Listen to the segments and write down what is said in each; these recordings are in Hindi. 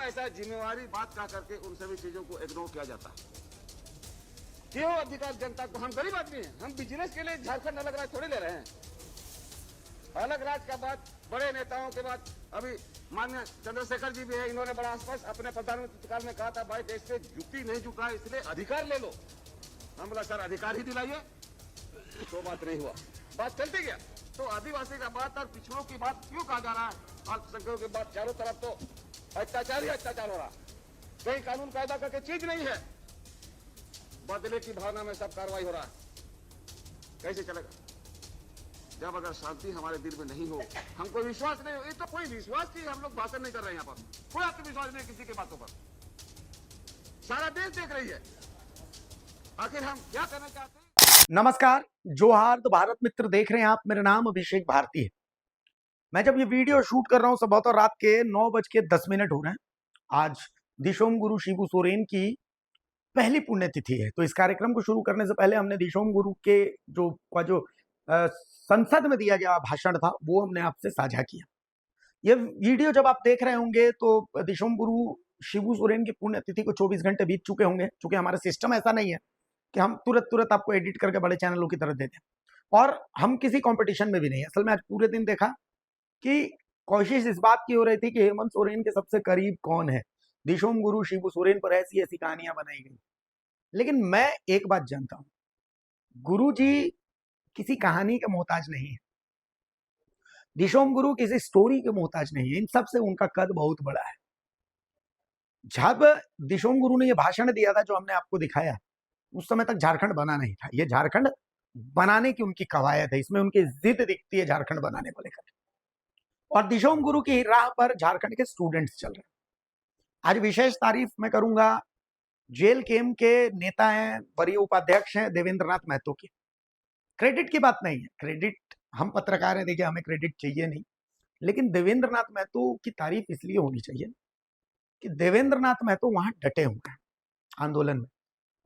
ऐसा जिम्मेवारी बात कह करके उन सभी चीजों को इग्नोर किया जाता है? क्यों अधिकार जनता को? हम गरीब आदमी हैं, हम बिजनेस के लिए झारखंड अलग राज्य थोड़ी ले रहे हैं। अलग राज्य का बात बड़े नेताओं के बाद अभी माननीय चंद्रशेखर जी भी है, इन्होंने बड़ा स्पष्ट अपने प्रधानमंत्री काल में कहा था, भाई देश से जुटी नहीं जुटा इसलिए अधिकार ले लो। हम बोला सर अधिकार ही दिलाइए, तो बात नहीं हुआ, बात चलती गया। तो आदिवासी का बात और पिछड़ों की बात क्यों कहा जा रहा है? अल्पसंख्यकों की बात, चारों तरफ तो अत्याचार ही अत्याचार हो रहा, कहीं कानून कायदा करके चीज नहीं है, बदले की भावना में सब कार्रवाई हो रहा है। कैसे चलेगा जब अगर शांति हमारे दिल में नहीं हो, हमको विश्वास नहीं हो? ये तो कोई विश्वास की हम लोग भाषण नहीं कर रहे हैं, यहाँ पर कोई आत्मविश्वास नहीं किसी की बातों पर, सारा देश देख रही है। आखिर हम क्या करना चाहते हैं? नमस्कार, जोहार, तो भारत मित्र देख रहे हैं आप। मेरा नाम अभिषेक भारती है। मैं जब ये वीडियो शूट कर रहा हूं सुबह रात के 9:10 हो रहे हैं। आज दिशोम गुरु शिबू सोरेन की पहली पुण्यतिथि है। तो इस कार्यक्रम को शुरू करने से पहले हमने दिशोम गुरु के जो संसद में दिया गया भाषण था वो हमने आपसे साझा किया। ये वीडियो जब आप देख रहे होंगे तो दिशोम गुरु शिबू सोरेन की पुण्यतिथि को 24 घंटे बीत चुके होंगे। चूंकि हमारा सिस्टम ऐसा नहीं है कि हम तुरंत आपको एडिट करके बड़े चैनलों की तरह देते हैं, और हम किसी कंपटीशन में भी नहीं है। असल में आज पूरे दिन देखा कि कोशिश इस बात की हो रही थी कि हेमंत सोरेन के सबसे करीब कौन है। दिशोम गुरु शिबू सोरेन पर ऐसी ऐसी कहानियां बनाई गई, लेकिन मैं एक बात जानता हूं, गुरु जी किसी कहानी का मोहताज नहीं है, दिशोम गुरु किसी स्टोरी के मोहताज नहीं है। इन सबसे उनका कद बहुत बड़ा है। जब दिशोम गुरु ने यह भाषण दिया था जो हमने आपको दिखाया, उस समय तक झारखंड बना नहीं था। ये झारखंड बनाने की उनकी कवायद है, इसमें उनकी जिद दिखती है झारखंड बनाने को लेकर। और दिशोम गुरु की राह पर झारखंड के स्टूडेंट्स चल रहे हैं। आज विशेष तारीफ मैं करूंगा जेल केम के नेता हैं, वरीय उपाध्यक्ष हैं देवेंद्र नाथ महतो की। क्रेडिट की बात नहीं है, क्रेडिट हम पत्रकार हैं, देखिए हमें क्रेडिट चाहिए नहीं, लेकिन देवेंद्र नाथ महतो की तारीफ इसलिए होनी चाहिए कि देवेंद्र नाथ महतो वहां डटे हुए हैं आंदोलन में।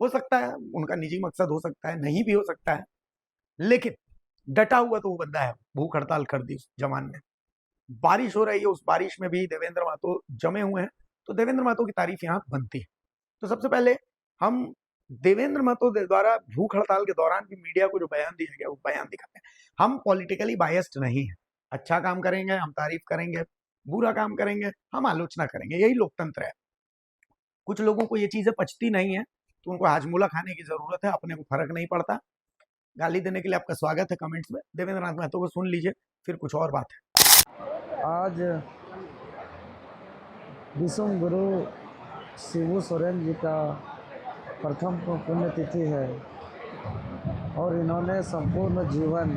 हो सकता है उनका निजी मकसद हो सकता है, नहीं भी हो सकता है, लेकिन डटा हुआ तो वो बंदा है। भूख हड़ताल कर दी उस जवान ने। बारिश हो रही है, उस बारिश में भी देवेंद्र महतो जमे हुए हैं, तो देवेंद्र महतो की तारीफ यहाँ बनती है। तो सबसे पहले हम देवेंद्र महतो द्वारा भूख हड़ताल के दौरान भी मीडिया को जो बयान दिया गया वो बयान दिखाते हैं। हम पॉलिटिकली बायस्ड नहीं है। अच्छा काम करेंगे हम तारीफ करेंगे, बुरा काम करेंगे हम आलोचना करेंगे, यही लोकतंत्र है। कुछ लोगों को ये चीजें पचती नहीं है तो उनको हाजमूला खाने की जरूरत है, अपने को फर्क नहीं पड़ता। गाली देने के लिए आपका स्वागत है कमेंट्स में। देवेंद्र नाथ महतो को सुन लीजिए, फिर कुछ और बात है। आज दिशोम गुरु शिबू सोरेन जी का प्रथम पुण्यतिथि है और इन्होंने संपूर्ण जीवन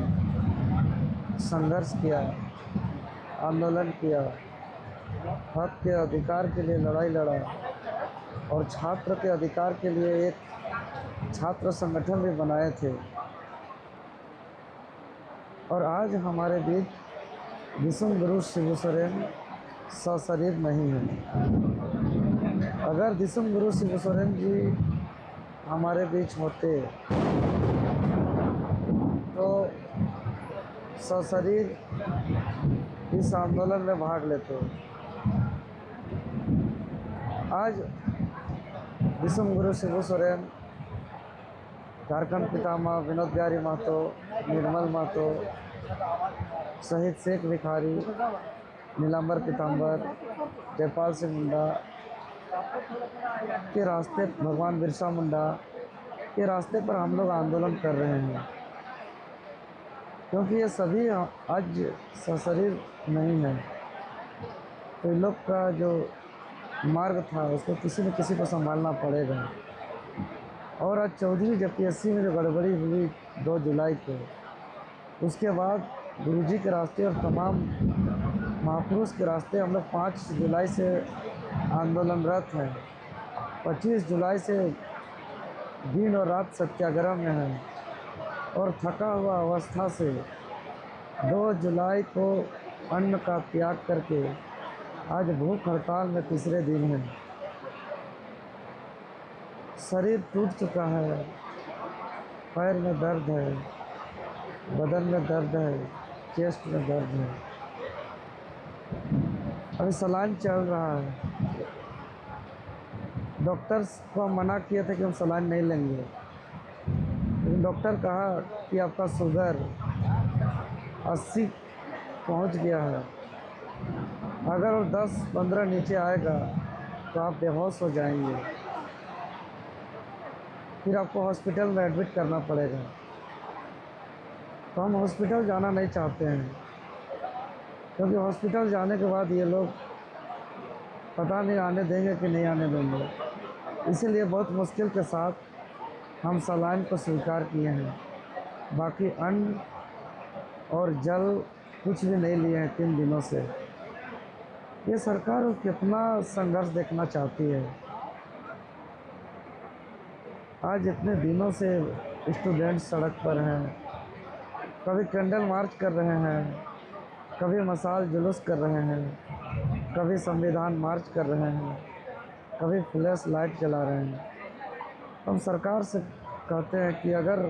संघर्ष किया, आंदोलन किया, हक के अधिकार के लिए लड़ाई लड़ा और छात्र के अधिकार के लिए एक छात्र संगठन भी बनाए थे। और आज हमारे बीच दिशोम गुरु शिबू सोरेन सशरीर नहीं है। अगर दिशोम गुरु शिबू सोरेन जी हमारे बीच होते तो सशरीर इस आंदोलन में भाग लेते। आज दिशोम गुरु शिबू सोरेन, झारखंड पितामह विनोद बिहारी महतो, निर्मल महतो, शहीद शेख भिखारी, नीलांबर पीताम्बर, जयपाल सिंह मुंडा के रास्ते, भगवान बिरसा मुंडा के रास्ते पर हम लोग आंदोलन कर रहे हैं, क्योंकि ये सभी आज सशरीर नहीं है। तो इन लोग का जो मार्ग था उसको किसी न किसी को संभालना पड़ेगा। और आज 14वीं JPSC में जो गड़बड़ी हुई 2 जुलाई को, उसके बाद गुरुजी के रास्ते और तमाम महापुरुष के रास्ते हम लोग 5 जुलाई से आंदोलनरत हैं। 25 जुलाई से दिन और रात सत्याग्रह में हैं और थका हुआ अवस्था से 2 जुलाई को अन्न का त्याग करके आज भूख हड़ताल में तीसरे दिन है। शरीर टूट चुका है, पैर में दर्द है, बदन में दर्द है, चेस्ट में दर्द है, अभी सलाइन चल रहा है। डॉक्टर्स को हम मना किए थे कि हम सलाइन नहीं लेंगे, लेकिन डॉक्टर कहा कि आपका शुगर 80 पहुंच गया है, अगर वो 10-15 नीचे आएगा तो आप बेहोश हो जाएंगे, फिर आपको हॉस्पिटल में एडमिट करना पड़ेगा। तो हम हॉस्पिटल जाना नहीं चाहते हैं, क्योंकि हॉस्पिटल जाने के बाद ये लोग पता नहीं आने देंगे कि नहीं आने देंगे। इसीलिए बहुत मुश्किल के साथ हम सलाइन को स्वीकार किए हैं। बाकी अन्न और जल कुछ भी नहीं लिए हैं 3 दिनों से। ये सरकार कितना संघर्ष देखना चाहती है। आज इतने दिनों से स्टूडेंट सड़क पर हैं, कभी कैंडल मार्च कर रहे हैं, कभी मशाल जुलूस कर रहे हैं, कभी संविधान मार्च कर रहे हैं, कभी फ्लैश लाइट जला रहे हैं। हम सरकार से कहते हैं कि अगर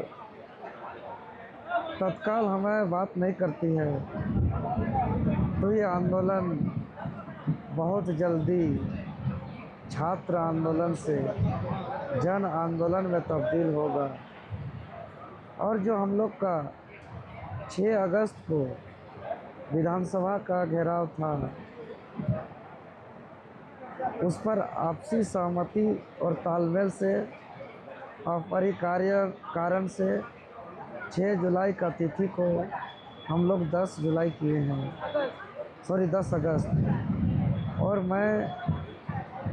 तत्काल हमें बात नहीं करती है तो ये आंदोलन बहुत जल्दी छात्र आंदोलन से जन आंदोलन में तब्दील होगा। और जो हम लोग का 6 अगस्त को विधानसभा का घेराव था, उस पर आपसी सहमति और तालमेल से अपरिहार्य कारण से 6 जुलाई का तिथि को हम लोग 10 जुलाई किए हैं, 10 अगस्त। और मैं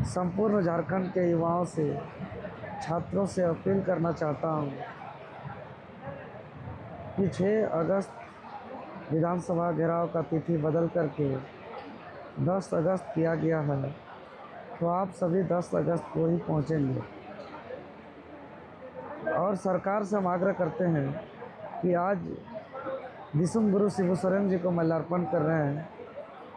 संपूर्ण झारखंड के युवाओं से, छात्रों से अपील करना चाहता हूँ कि 6 अगस्त विधानसभा घेराव का तिथि बदल करके 10 अगस्त किया गया है, तो आप सभी 10 अगस्त को ही पहुँचेंगे। और सरकार से हम आग्रह करते हैं कि आज दिसुम गुरु शिबू सोरेन जी को माल्यार्पण कर रहे हैं,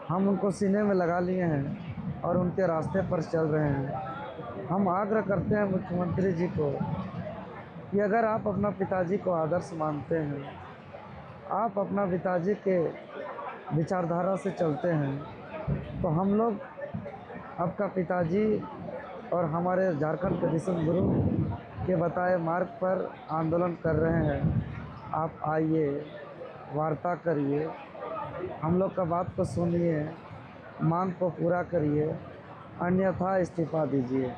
हम उनको सीने में लगा लिए हैं और उनके रास्ते पर चल रहे हैं। हम आग्रह करते हैं मुख्यमंत्री जी को कि अगर आप अपना पिताजी को आदर्श मानते हैं, आप अपना पिताजी के विचारधारा से चलते हैं, तो हम लोग आपका पिताजी और हमारे झारखंड के दिसुम गुरु के बताए मार्ग पर आंदोलन कर रहे हैं। आप आइए, वार्ता करिए, हम लोग का बात को सुनिए, मांग को पूरा करिए, अन्यथा इस्तीफा दीजिए।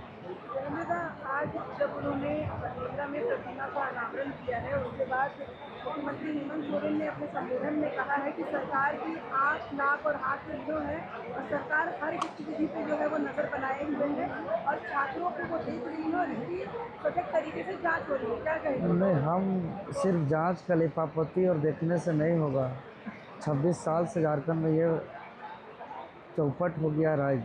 आज जब उन्होंने बठेंद्रा में प्रतिमा का अनावरण किया है, उसके बाद मुख्यमंत्री हेमंत सोरेन ने अपने संबोधन में कहा है कि सरकार की आँख, नाक और हाथ जो है, और सरकार हर गतिविधि पे जो है वो नज़र बनाए हुए है और छात्रों को वो देख रही है और इसकी सजग तरीके से जाँच हो रही है। क्या कहेंगे? नहीं, हम सिर्फ जांच का लिपापोती और देखने से नहीं होगा। 26 साल से झारखंड में ये चौपट हो गया राज।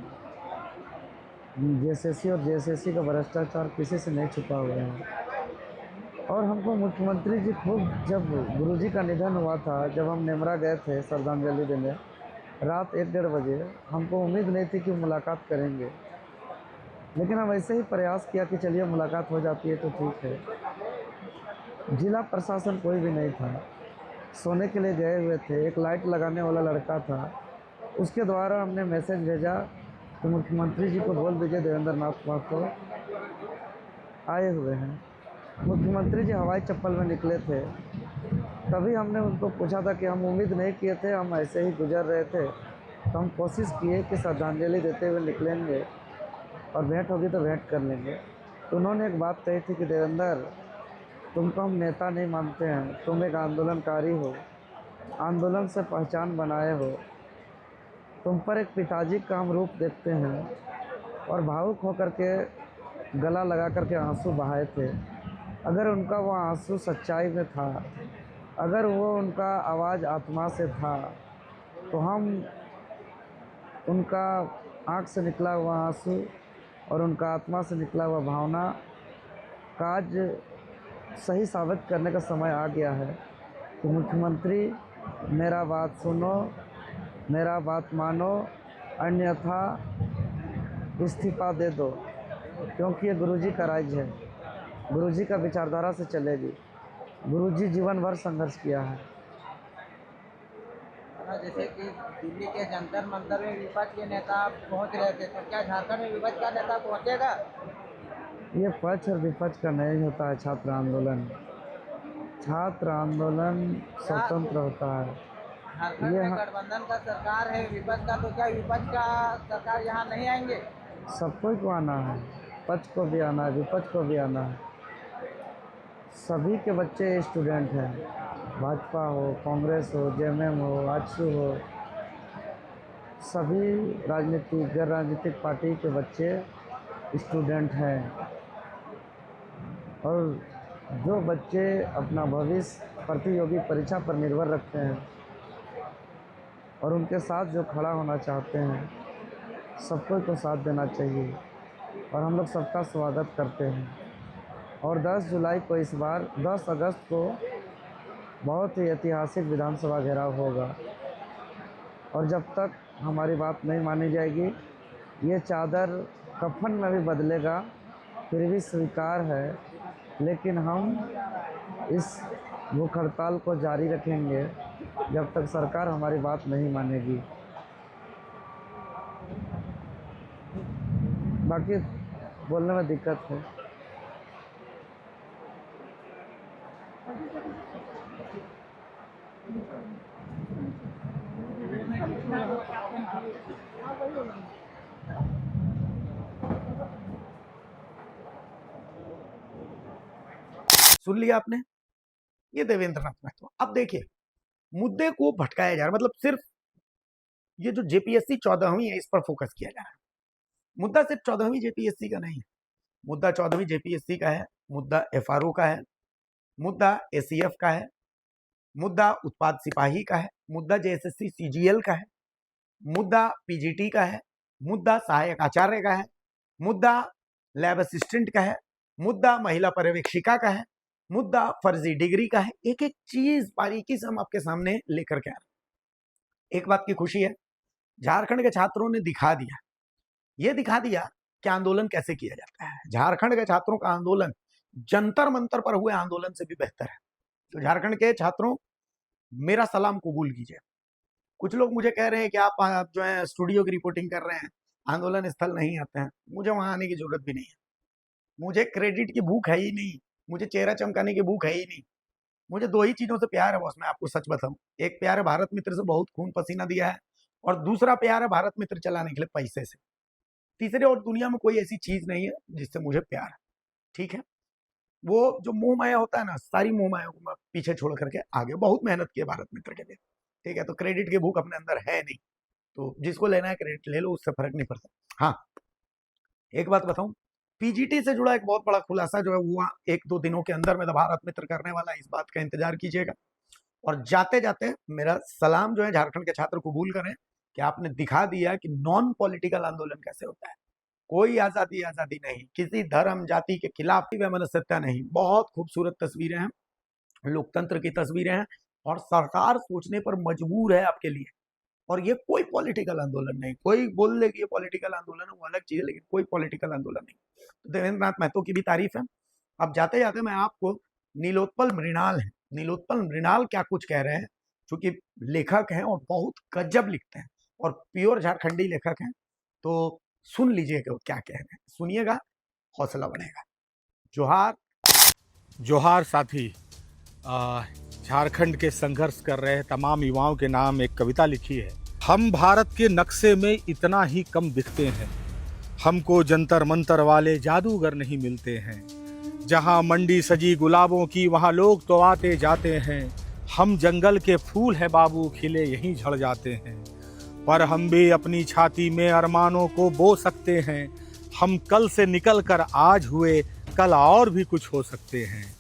जेएसएससी और जेएसएससी का भ्रष्टाचार किसी से नहीं छुपा हुआ है। और हमको मुख्यमंत्री जी खुद, जब गुरुजी का निधन हुआ था, जब हम नेमरा गए थे श्रद्धांजलि देने रात 1-1:30 बजे, हमको उम्मीद नहीं थी कि मुलाकात करेंगे, लेकिन हम ऐसे ही प्रयास किया कि चलिए मुलाकात हो जाती है तो ठीक है। जिला प्रशासन कोई भी नहीं था, सोने के लिए गए हुए थे। एक लाइट लगाने वाला लड़का था, उसके द्वारा हमने मैसेज भेजा तो मुख्यमंत्री जी को बोल दीजिए देवेंद्र नाथ महतो आए हुए हैं। मुख्यमंत्री जी हवाई चप्पल में निकले थे, तभी हमने उनको पूछा था कि हम उम्मीद नहीं किए थे, हम ऐसे ही गुजर रहे थे, तो हम कोशिश किए कि श्रद्धांजलि देते हुए निकलेंगे और भेंट होगी तो भेंट कर लेंगे। तो उन्होंने एक बात कही थी कि देवेंद्र, तुमको हम नेता नहीं मानते हैं, तुम एक आंदोलनकारी हो, आंदोलन से पहचान बनाए हो, तुम पर एक पिताजी का हम रूप देखते हैं। और भावुक होकर के गला लगा कर के आंसू बहाए थे। अगर उनका वो आंसू सच्चाई में था, अगर वो उनका आवाज़ आत्मा से था, तो हम उनका आँख से निकला हुआ आंसू और उनका आत्मा से निकला हुआ भावना का आज सही साबित करने का समय आ गया है कि मुख्यमंत्री मेरा बात सुनो, मेरा बात मानो, अन्यथा इस्तीफा दे दो, क्योंकि ये गुरुजी का राज्य है, गुरुजी का विचारधारा से चलेगी। गुरुजी जीवन भर संघर्ष किया है। जैसे कि दिल्ली के जंतर मंतर में विपक्ष के नेता पहुंच रहे थे, तो क्या झारखंड में विपक्ष का नेता पहुंचेगा? ये पक्ष और विपक्ष का नहीं होता है छात्र आंदोलन। छात्र आंदोलन स्वतंत्र होता है। झारखंड में गठबंधन का सरकार है, विपक्ष का, तो क्या विपक्ष का सरकार यहाँ नहीं आएंगे? सबको को आना है, पक्ष को भी आना है, विपक्ष को भी आना है। सभी के बच्चे स्टूडेंट हैं, भाजपा हो, कांग्रेस हो, जेएमएम हो, आजसू हो, सभी राजनीतिक गैर राजनीतिक पार्टी के बच्चे स्टूडेंट हैं। और जो बच्चे अपना भविष्य प्रतियोगी परीक्षा पर निर्भर रखते हैं और उनके साथ जो खड़ा होना चाहते हैं, सबको को साथ देना चाहिए और हम लोग सबका स्वागत करते हैं। और 10 जुलाई को इस बार 10 अगस्त को बहुत ही ऐतिहासिक विधानसभा घेराव होगा और जब तक हमारी बात नहीं मानी जाएगी, ये चादर कफन में भी बदलेगा, फिर भी स्वीकार है, लेकिन हम इस भूख हड़ताल को जारी रखेंगे जब तक सरकार हमारी बात नहीं मानेगी। बाकी बोलने में दिक्कत है। सुन लिया आपने, ये देवेंद्र नाथ महतो। अब देखिए, मुद्दे को भटकाया जा रहा है, मतलब सिर्फ ये जो जेपीएससी 14वीं है इस पर फोकस किया जा रहा है। मुद्दा सिर्फ 14वीं जेपीएससी का नहीं है, मुद्दा 14वीं जेपीएससी का है, मुद्दा एफआरओ का है, मुद्दा एसीएफ का है, मुद्दा उत्पाद सिपाही का है, मुद्दा जेएसएससी सीजीएल का है, मुद्दा पीजीटी का है, मुद्दा सहायक आचार्य का है, मुद्दा लैब असिस्टेंट का है, मुद्दा महिला पर्यवेक्षिका का है, मुद्दा फर्जी डिग्री का है। एक एक चीज बारीकी से हम आपके सामने लेकर के आ रहे हैं। एक बात की खुशी है, झारखंड के छात्रों ने दिखा दिया, ये दिखा दिया कि आंदोलन कैसे किया जाता है। झारखंड के छात्रों का आंदोलन जंतर मंतर पर हुए आंदोलन से भी बेहतर है। तो झारखंड के छात्रों, मेरा सलाम कबूल कीजिए। कुछ लोग मुझे कह रहे हैं कि आप जो है स्टूडियो की रिपोर्टिंग कर रहे हैं, आंदोलन स्थल नहीं आते हैं। मुझे वहां आने की जरूरत भी नहीं है, मुझे क्रेडिट की भूख है ही नहीं, मुझे चेहरा चमकाने की भूख है ही नहीं। मुझे 2 ही चीजों से प्यार है बॉस, मैं आपको सच बताऊं। एक प्यार है भारत मित्र से, बहुत खून पसीना दिया है, और दूसरा प्यार है भारत मित्र चलाने के लिए पैसे से। तीसरे और दुनिया में कोई ऐसी चीज नहीं है जिससे मुझे प्यार है, ठीक है। वो जो मोह माया होता है ना, सारी मोह माया को मैं पीछे छोड़ करके आगे बहुत मेहनत की है भारत मित्र के लिए, ठीक है। तो क्रेडिट की भूख अपने अंदर है नहीं, तो जिसको लेना है क्रेडिट ले लो, उससे फर्क नहीं पड़ता। हाँ, एक बात बताऊं, पीजीटी से जुड़ा एक बहुत बड़ा खुलासा जो है हुआ 1-2 दिनों के अंदर में भारत मित्र करने वाला, इस बात का इंतजार कीजिएगा। और जाते जाते मेरा सलाम जो है झारखंड के छात्र कबूल करें कि आपने दिखा दिया कि नॉन पॉलिटिकल आंदोलन कैसे होता है। कोई आजादी नहीं, किसी धर्म जाति के खिलाफ की वैमनस्यता नहीं। बहुत खूबसूरत तस्वीरें हैं, लोकतंत्र की तस्वीरें हैं, और सरकार सोचने पर मजबूर है आपके लिए। और ये कोई पॉलिटिकल आंदोलन नहीं। कोई बोल ले कि ये पॉलिटिकल आंदोलन है, वो अलग चीज है, लेकिन कोई पॉलिटिकल आंदोलन नहीं। तो देवेंद्र नाथ महतो की भी तारीफ है। अब जाते जाते मैं आपको नीलोत्पल मृणाल है, नीलोत्पल मृणाल क्या कुछ कह रहे हैं, चूंकि लेखक हैं और बहुत गजब लिखते हैं और प्योर झारखंडी लेखक हैं, तो सुन लीजिएगा वो क्या कह रहे हैं, सुनिएगा, हौसला बढ़ेगा। जोहार। जोहार साथी। झारखंड के संघर्ष कर रहे तमाम युवाओं के नाम एक कविता लिखी है। हम भारत के नक्शे में इतना ही कम दिखते हैं, हमको जंतर मंतर वाले जादूगर नहीं मिलते हैं। जहाँ मंडी सजी गुलाबों की वहाँ लोग तो आते जाते हैं, हम जंगल के फूल हैं बाबू, खिले यहीं झड़ जाते हैं। पर हम भी अपनी छाती में अरमानों को बो सकते हैं, हम कल से निकल कर आज हुए, कल और भी कुछ हो सकते हैं।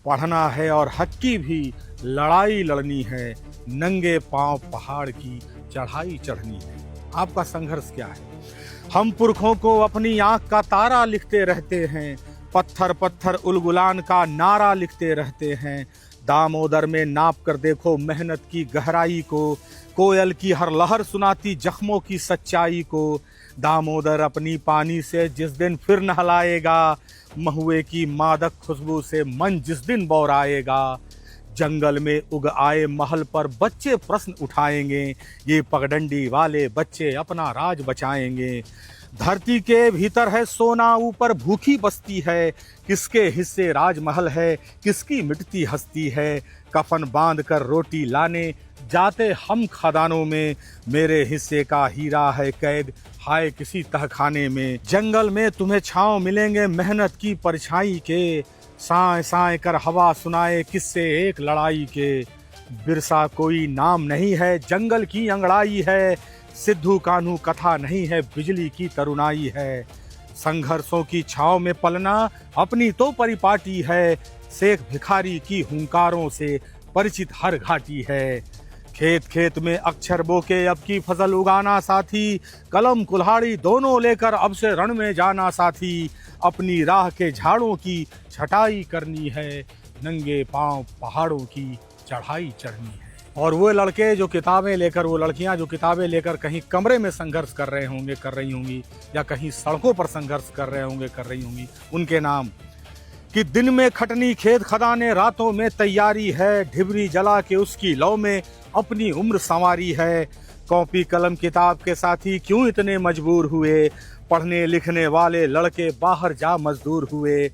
पढ़ना है और हक की भी लड़ाई लड़नी है, नंगे पांव पहाड़ की चढ़ाई चढ़नी है। आपका संघर्ष क्या है? हम पुरखों को अपनी आंख का तारा लिखते रहते हैं, पत्थर पत्थर उलगुलान का नारा लिखते रहते हैं। दामोदर में नाप कर देखो मेहनत की गहराई को, कोयल की हर लहर सुनाती जख्मों की सच्चाई को। दामोदर अपनी पानी से जिस दिन फिर नहलाएगा, महुए की मादक खुशबू से मन जिस दिन बौराएगा। जंगल में उग आए महल पर बच्चे प्रश्न उठाएंगे, ये पगडंडी वाले बच्चे अपना राज बचाएंगे। धरती के भीतर है सोना, ऊपर भूखी बस्ती है। किसके हिस्से राजमहल है, किसकी मिटती हस्ती है। कफन बांध कर रोटी लाने जाते हम खदानों में, मेरे हिस्से का हीरा है कैद हाय किसी तहखाने में। जंगल में तुम्हें छांव मिलेंगे मेहनत की परछाई के, साए साए कर हवा सुनाए किससे एक लड़ाई के। बिरसा कोई नाम नहीं है, जंगल की अंगड़ाई है। सिद्धू कान्हू कथा नहीं है, बिजली की तरुणाई है। संघर्षों की छांव में पलना अपनी तो परिपाटी है। शेख भिखारी की हुंकारों से परिचित हर घाटी है। खेत खेत में अक्षर बोके अब की फसल उगाना साथी, कलम कुल्हाड़ी दोनों लेकर अब से रण में जाना साथी। अपनी राह के झाड़ों की छटाई करनी है, नंगे पांव पहाड़ों की चढ़ाई चढ़नी है। और वो लड़के जो किताबें लेकर, वो लड़कियां जो किताबें लेकर कहीं कमरे में संघर्ष कर रहे होंगे, कर रही होंगी, या कहीं सड़कों पर संघर्ष कर रहे होंगे, कर रही होंगी, उनके नाम कि दिन में खटनी खेत खदाने, रातों में तैयारी है। ढिबरी जला के उसकी लौ में अपनी उम्र संवारी है। कॉपी कलम किताब के साथी क्यों इतने मजबूर हुए, पढ़ने लिखने वाले लड़के बाहर जा मजदूर हुए।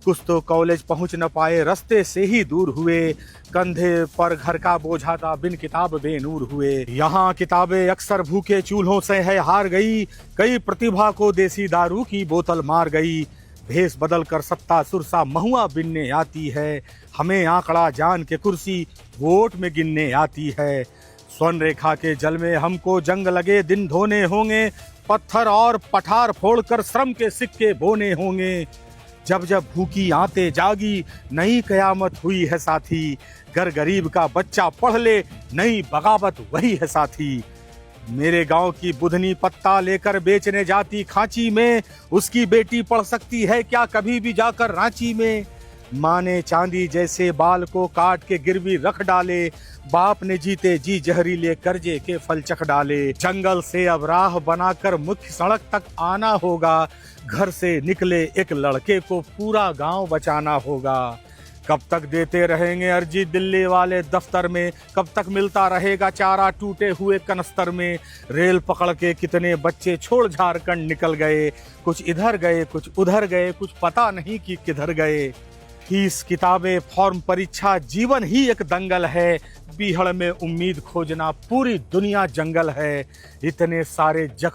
कुछ तो कॉलेज पहुंच न पाए, रास्ते से ही दूर हुए। कंधे पर घर का बोझा था, बिन किताब बेनूर हुए। यहाँ किताबें अक्सर भूखे चूल्हों से है हार गई, कई प्रतिभा को देसी दारू की बोतल मार गई। भेष बदल कर सत्ता सुरसा महुआ बिनने आती है, हमें आंकड़ा जान के कुर्सी वोट में गिनने आती है। स्वर्ण रेखा के जल में हमको जंग लगे दिन धोने होंगे, पत्थर और पठार फोड़कर श्रम के सिक्के बोने होंगे। जब जब भूखी आते जागी नई कयामत हुई है साथी, घर गरीब का बच्चा पढ़ ले नई बगावत वही है साथी। मेरे गांव की बुधनी पत्ता लेकर बेचने जाती खांची में, उसकी बेटी पढ़ सकती है क्या कभी भी जाकर रांची में। माँ ने चांदी जैसे बाल को काट के गिरवी रख डाले, बाप ने जीते जी जहरीले कर्जे के फल चख डाले। जंगल से अब राह बनाकर मुख्य सड़क तक आना होगा, घर से निकले एक लड़के को पूरा गांव बचाना होगा। कब तक देते रहेंगे अर्जी दिल्ली वाले दफ्तर में, कब तक मिलता रहेगा चारा टूटे हुए कनस्तर में। रेल पकड़ के कितने बच्चे छोड़ झारखंड निकल गए, कुछ इधर गए कुछ उधर गए, कुछ पता नहीं कि किधर गए। फीस किताबें फॉर्म परीक्षा जीवन ही एक दंगल है, बीहड़ में उम्मीद खोजना पूरी दुनिया जंगल है। इतने सारे